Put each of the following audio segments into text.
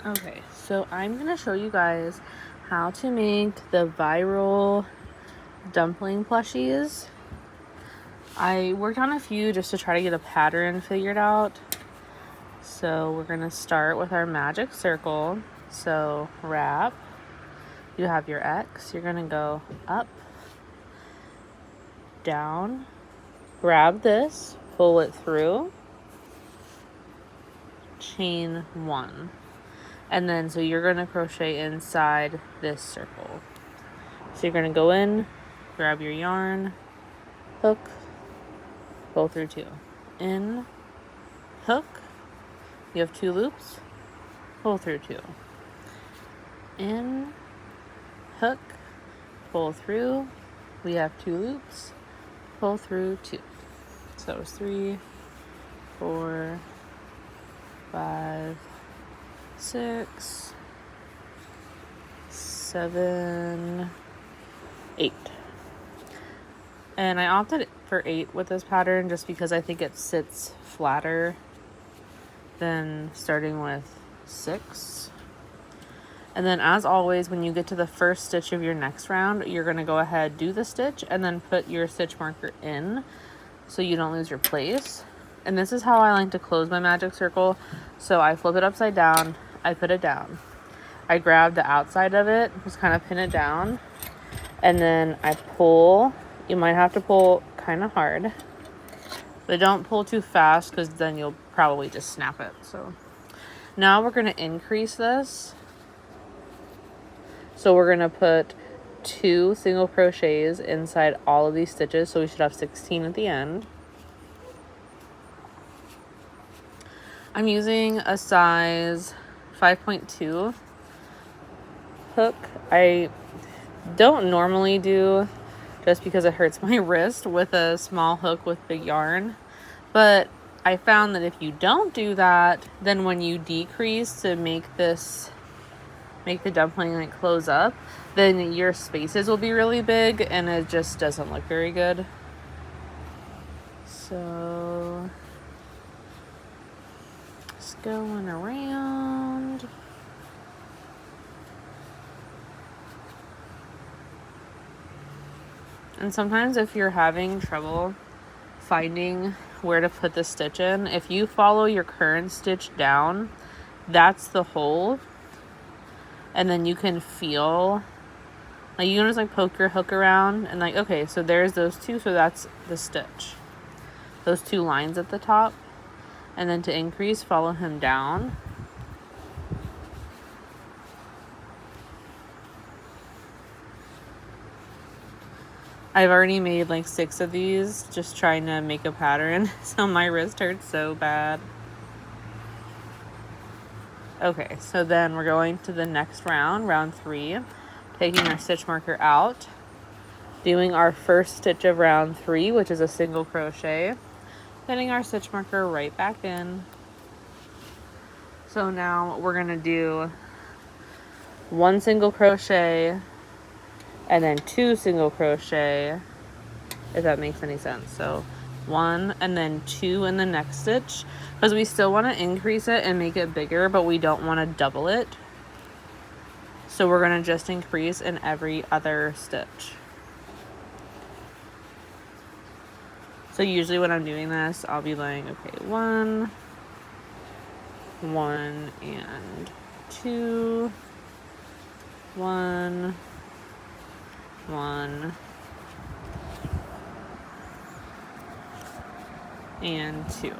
Okay, so I'm going to show you guys how to make the viral dumpling plushies. I worked on a few just to try to get a pattern figured out. So we're going to start with our magic circle. So wrap, you have your X, you're going to go up, down, grab this, pull it through, chain 1. And then so you're going to crochet inside this circle. So you're going to go in, grab your yarn, hook, pull through 2. In, hook, you have 2 loops, pull through 2. In, hook, pull through, we have 2 loops, pull through 2. So that was 3, 4, 5, 6, 7, 8. And I opted for 8 with this pattern just because I think it sits flatter than starting with 6. And then as always, when you get to the first stitch of your next round, you're going to go ahead, do the stitch, and then put your stitch marker in so you don't lose your place. And this is how I like to close my magic circle. So I flip it upside down, I put it down. I grab the outside of it, just kind of pin it down, and then I pull. You might have to pull kind of hard, but don't pull too fast because then you'll probably just snap it. So now we're going to increase this. So we're going to put 2 single crochets inside all of these stitches. So we should have 16 at the end. I'm using a size 5.2 hook. I don't normally do, just because it hurts my wrist, with a small hook with big yarn. But I found that if you don't do that, then when you decrease to make the dumpling like close up, then your spaces will be really big and it just doesn't look very good. So just going around. And sometimes if you're having trouble finding where to put the stitch in, if you follow your current stitch down, that's the hole. And then you can feel, like, you can just like poke your hook around and like, okay, so there's those 2, so that's the stitch, those 2 lines at the top. And then to increase, follow him down. I've already made like 6 of these just trying to make a pattern, so my wrist hurts so bad. Okay, so then we're going to the next round, round 3, taking our stitch marker out, doing our first stitch of round 3, which is a single crochet, putting our stitch marker right back in. So now we're going to do 1 single crochet and then 2 single crochet, if that makes any sense. So 1 and then 2 in the next stitch, because we still want to increase it and make it bigger, but we don't want to double it. So we're going to just increase in every other stitch. So usually when I'm doing this, I'll be like, okay, 1 and 2, 1 and 2.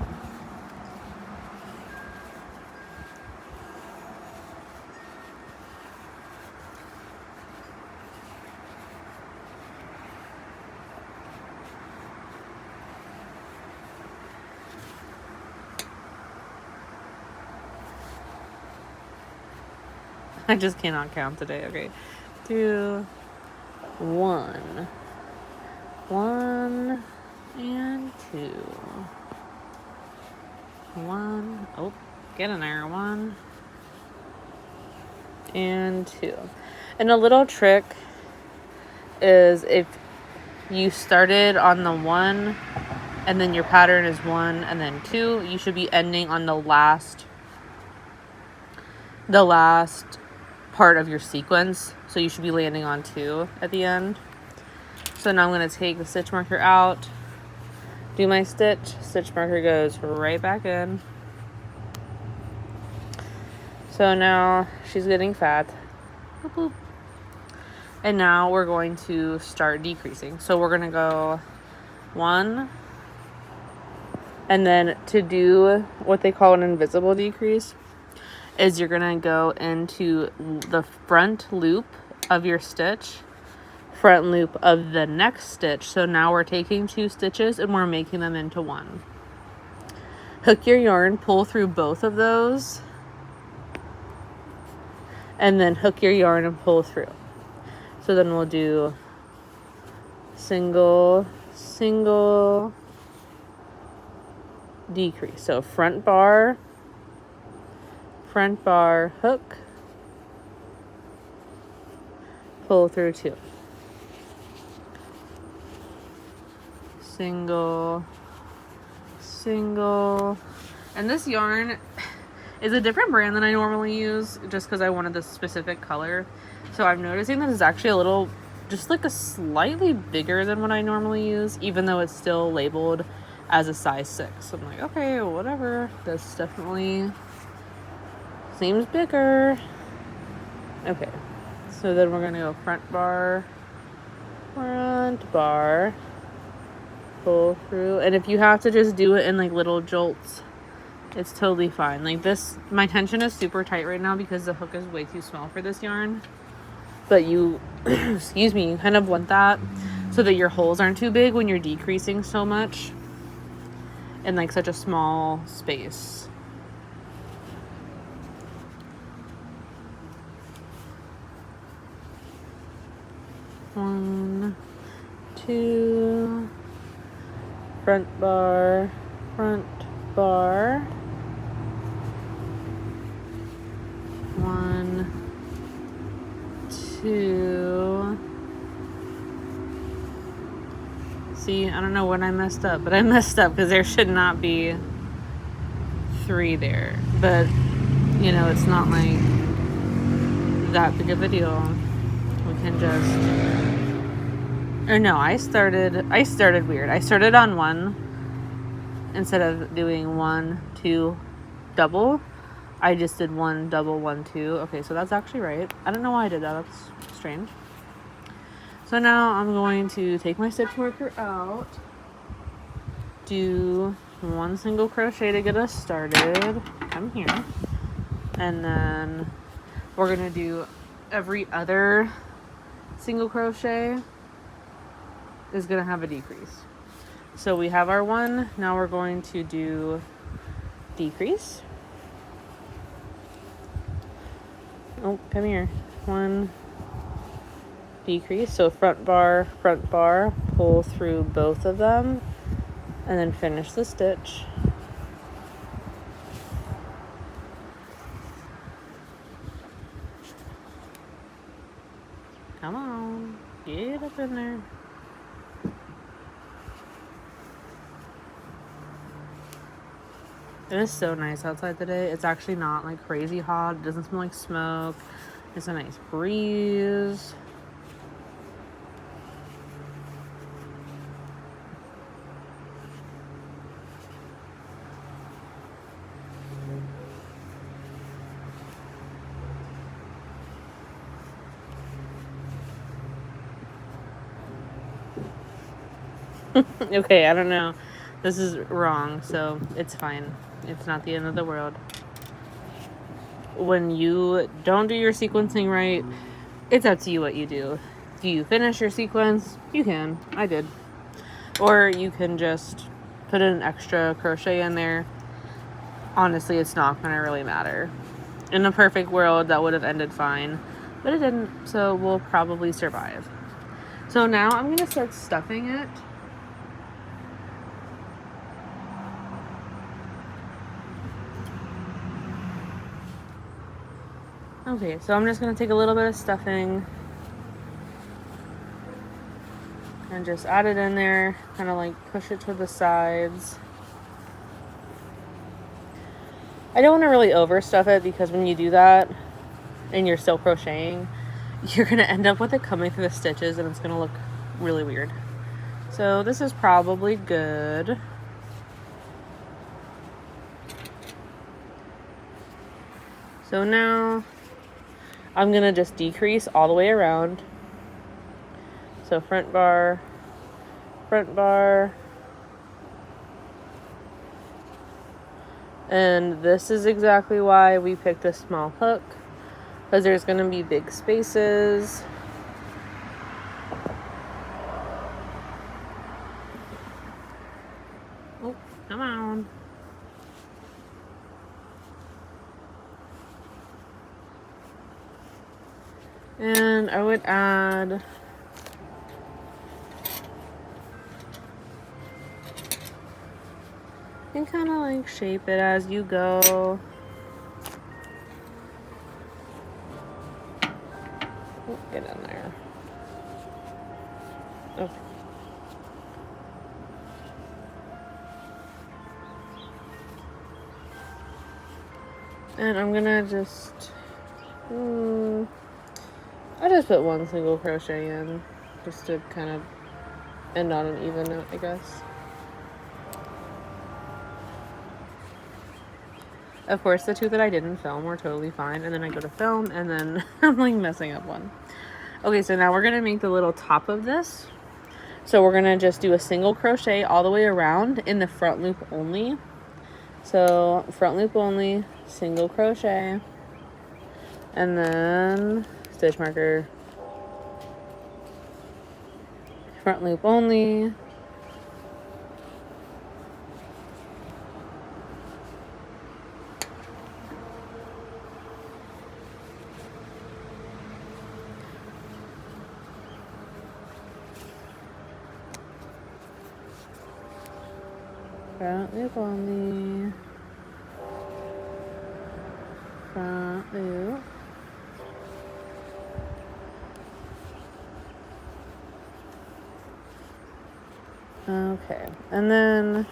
I just cannot count today. Okay, 2, 1 and 2, 1, oh, get in there, 1 and 2. And a little trick is if you started on the 1 and then your pattern is 1 and then 2, you should be ending on the last the last part of your sequence. So you should be landing on 2 at the end. So now I'm going to take the stitch marker out, do my stitch marker goes right back in. So now she's getting fat. Boop, boop. And now we're going to start decreasing. So we're going to go 1, and then to do what they call an invisible decrease is you're going to go into the front loop of your stitch, front loop of the next stitch. So now we're taking 2 stitches and we're making them into 1. Hook your yarn, pull through both of those, and then hook your yarn and pull through. So then we'll do single, single, decrease. So front bar, hook, pull through 2. Single, single. And this yarn is a different brand than I normally use just because I wanted this specific color. So I'm noticing that it's actually a little, just like a slightly bigger than what I normally use, even though it's still labeled as a size 6. So I'm like, okay, whatever. This definitely seems bigger. Okay, so then we're gonna go front bar, pull through. And if you have to just do it in like little jolts, it's totally fine. Like this, my tension is super tight right now because the hook is way too small for this yarn. But you, excuse me, you kind of want that so that your holes aren't too big when you're decreasing so much in like such a small space. One, 2, front bar, 1, 2. See, I don't know when I messed up, but I messed up because there should not be 3 there. But, you know, it's not like that big of a deal. We can just... Or no, I started weird. I started on 1 instead of doing 1, 2, double. I just did 1, double, 1, 2. Okay, so that's actually right. I don't know why I did that. That's strange. So now I'm going to take my stitch marker out, do 1 single crochet to get us started. Come here. And then we're going to do every other single crochet is going to have a decrease. So we have our 1. Now we're going to do decrease. Oh, come here. 1, decrease. So front bar, pull through both of them, and then finish the stitch. Come on, get up in there. It is so nice outside today. It's actually not like crazy hot. It doesn't smell like smoke. It's a nice breeze. Okay, I don't know. This is wrong, so it's fine. It's not the end of the world. When you don't do your sequencing right, it's up to you what you do. Do you finish your sequence? You can. I did. Or you can just put an extra crochet in there. Honestly, it's not going to really matter. In a perfect world, that would have ended fine. But it didn't, so we'll probably survive. So now I'm going to start stuffing it. Okay, so I'm just going to take a little bit of stuffing and just add it in there, kind of like push it to the sides. I don't want to really overstuff it, because when you do that and you're still crocheting, you're going to end up with it coming through the stitches and it's going to look really weird. So this is probably good. So now I'm going to just decrease all the way around. So front bar, and this is exactly why we picked a small hook, because there's going to be big spaces. Oh, come on. And I would add and kind of like shape it as you go. Oh, get in there. Okay. And I'm gonna just I just put one single crochet in, just to kind of end on an even note, I guess. Of course, the two that I didn't film were totally fine, and then I go to film, and then I'm like messing up one. Okay, so now we're gonna make the little top of this. So we're gonna just do a single crochet all the way around in the front loop only. So front loop only, single crochet, and then stitch marker, front loop only, front loop only, front loop, okay, and then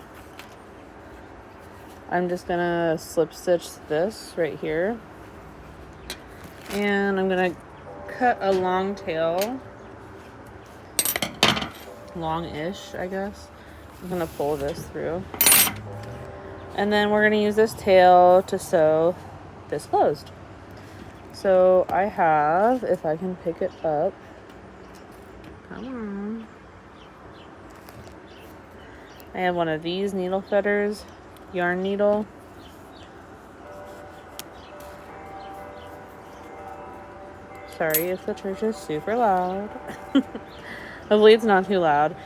I'm just gonna slip stitch this right here, and I'm gonna cut a long tail, long-ish, I guess. I'm gonna pull this through, and then we're gonna use this tail to sew this closed. So I have, if I can pick it up, come on, I have one of these needle feathers, yarn needle. Sorry if the church is super loud. Hopefully it's not too loud.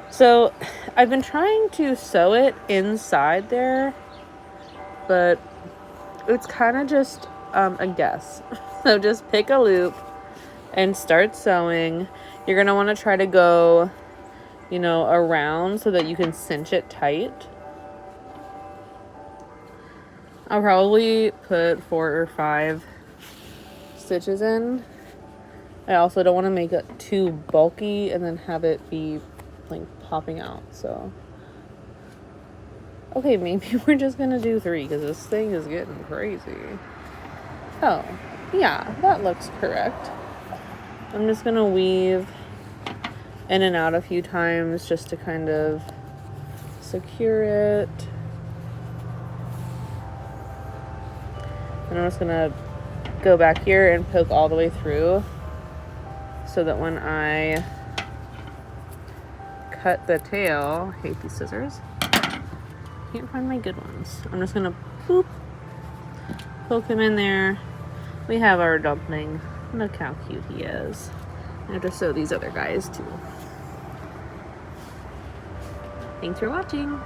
So I've been trying to sew it inside there, but it's kind of just a guess. So just pick a loop and start sewing. You're going to want to try to go, you know, around so that you can cinch it tight. I'll probably put 4 or 5 stitches in. I also don't want to make it too bulky and then have it be like popping out. So okay, maybe we're just gonna do 3 because this thing is getting crazy. Oh yeah, that looks correct. I'm just gonna weave in and out a few times just to kind of secure it. And I'm just gonna go back here and poke all the way through so that when I cut the tail, I hate these scissors, can't find my good ones. I'm just gonna boop, poke him in there. We have our dumpling. Look how cute he is. I have to sew these other guys too. Thanks for watching.